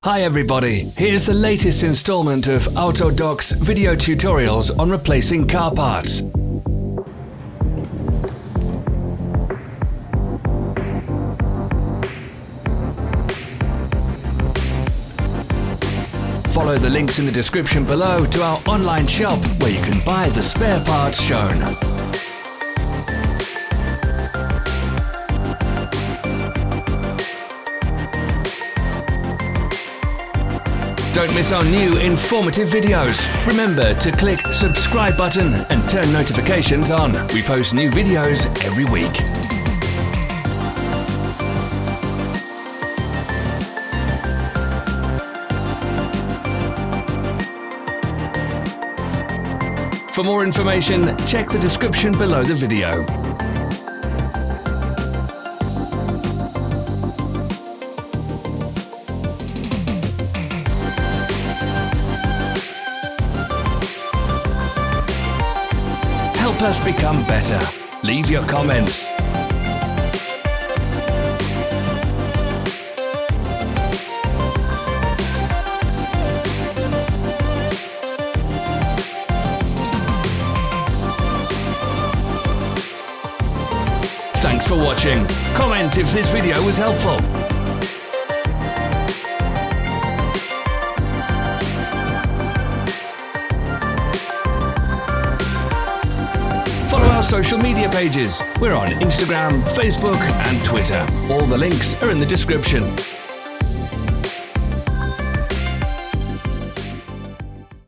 Hi everybody, here's the latest installment of Autodoc's video tutorials on replacing car parts. Follow the links in the description below to our online shop where you can buy the spare parts shown. Don't miss our new informative videos. Remember to click subscribe button and turn notifications on. We post new videos every week. For more information, check the description below the video. Help us become better. Leave your comments. Thanks for watching. Comment if this video was helpful. Follow our social media pages. We're on Instagram, Facebook and Twitter. All the links are in the description.